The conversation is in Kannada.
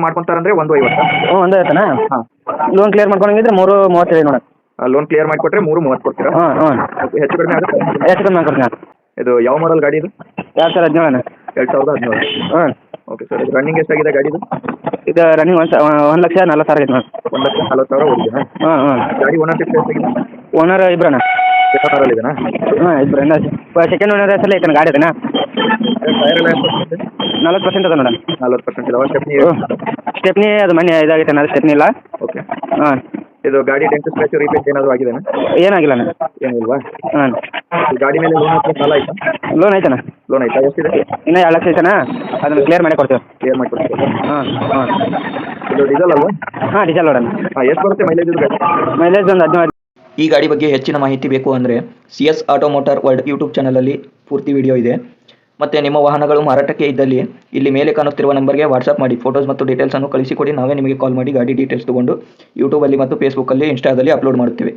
ಮಾಡ್ಕೊಂತಾರಂದ್ರೆ 150. ಹ್ಞೂ ಒಂದೇ ಆಯ್ತಾನಾ? ಹಾಂ. ಲೋನ್ ಕ್ಲಿಯರ್ ಮಾಡ್ಕೊಂಡಂಗಿದ್ರೆ 3:30 ನೋಡೋಣ. ಲೋನ್ ಕ್ಲಿಯರ್ ಮಾಡಿಕೊಟ್ರೆ 3:30 ಕೊಡ್ತೀರಾ? ಹ್ಞೂ ಹ್ಞೂ ಓಕೆ, ಹೆಚ್ಚು ಕಡಿಮೆ ಆಗುತ್ತೆ. ಹೆಚ್ಚು ಕಮ್ಮಿ ಮಾಡ್ಕೊಡ್ತೀನಿ ನಾನು. ಇದು ಯಾವ ಮಾಡಲ್ ಗಾಡಿ ಇದು? 2017 ಅಣ್ಣ. 2017. ಹ್ಞೂ. ಓಕೆ ಸರ್, ಇದು ರನ್ನಿಂಗ್ ಎಷ್ಟಾಗಿದೆ ಗಾಡಿದು? ಇದು ರನ್ನಿಂಗ್ 1,40,000 ಆಗೈತೆ ನೋಡಿ. 1,40,000 ಓಡಿದೆಯಾ? ಹ್ಞೂ ಹ್ಞೂ. ಗಾಡಿ ಓನರ್ಶಿಪ್ ಎಷ್ಟಾಗಿದೆ? ಓನರ್ ಇಬ್ಬರಣ್ಣ. ಸೆಕೆಂಡ್ ಇದೆನಾ? ಹ್ಞೂ ಇಬ್ಬರು ಇನ್ನು ಸೆಕೆಂಡ್ ಓನರ್ ಹೆಸರಲ್ಲಿ ಐತೆ ಗಾಡಿ ಅದನ್ನ. ಟೈರ್ ಎಲ್ಲ ಎಷ್ಟು ಪರ್ಸೆಂಟ್? 40% ಅದ ನೋಡೋಣ. 40% ಇದಾವೆ. ಸ್ಟೆಪ್ನಿ? ಸ್ಟೆಪ್ನಿ ಅದು ಮನೆ ಇದಾಗೈತೆ ಅಣ್ಣ, ಸ್ಟೆಪ್ನಿ ಇಲ್ಲ. ಓಕೆ. ಹಾಂ. ಇದು ಗಾಡಿ ಡೆಂಟ್ ಸ್ಕ್ರಾಚ್ ರೀಪೇಂಟ್ ಏನಾದರೂ ಆಗಿದೆನಾ? ಏನಾಗಿಲ್ಲ ಅಣ್ಣ. ಏನಿಲ್ವಾ? ಹಾಂ. ಈ ಗಾಡಿ ಮೇಲೆ ಲೋನ್ ಹತ್ರ ಸಾಲ ಆಯ್ತಾ? ಲೋನ್ ಐತಣ್ಣ. ಲೋನ್ ಆಯ್ತಾ? ಎಷ್ಟಿದೆ? ಇನ್ನೂ 2 ಲಕ್ಷ ಐತಣ್ಣ, ಅದನ್ನು ಕ್ಲಿಯರ್ ಮಾಡಿ ಕೊಡ್ತೇವೆ. ಕ್ಲಿಯರ್ ಮಾಡಿಕೊಡ್ತೀರಾ? ಹಾಂ ಹಾಂ. ಇದು ಡೀಸೆಲ್ ಅಲ್ವಾ? ಹಾಂ ಡೀಸೆಲ್ ನೋಡೋಣ. ಹಾಂ, ಎಷ್ಟು ಬರುತ್ತೆ ಮೈಲೇಜ್ ಇದು ಗಾಡಿ? ಮೈಲೇಜ್ ಒಂದು 15. ಈ ಗಾಡಿ ಬಗ್ಗೆ ಹೆಚ್ಚಿನ ಮಾಹಿತಿ ಬೇಕು ಅಂದರೆ CS auto motor world YouTube ಚಾನಲಲ್ಲಿ ಪೂರ್ತಿ ವಿಡಿಯೋ ಇದೆ. ಮತ್ತು ನಿಮ್ಮ ವಾಹನಗಳು ಮಾರಾಟಕ್ಕೆ ಇದ್ದಲ್ಲಿ ಇಲ್ಲಿ ಮೇಲೆ ಕಾಣುತ್ತಿರುವ ನಂಬರ್ಗೆ ವಾಟ್ಸಪ್ ಮಾಡಿ ಫೋಟೋಸ್ ಮತ್ತು ಡೀಟೇಲ್ಸನ್ನು ಕಳಿಸಿಕೊಡಿ. ನಾವೇ ನಿಮಗೆ ಕಾಲ್ ಮಾಡಿ ಗಾಡಿ ಡೀಟೇಲ್ಸ್ ತೊಗೊಂಡು ಯೂಟ್ಯೂಬಲ್ಲಿ ಮತ್ತು ಫೇಸ್ಬುಕ್ಕಲ್ಲಿ ಇನ್ಸ್ಟಾದಲ್ಲಿ ಅಪ್ಲೋಡ್ ಮಾಡುತ್ತೇವೆ.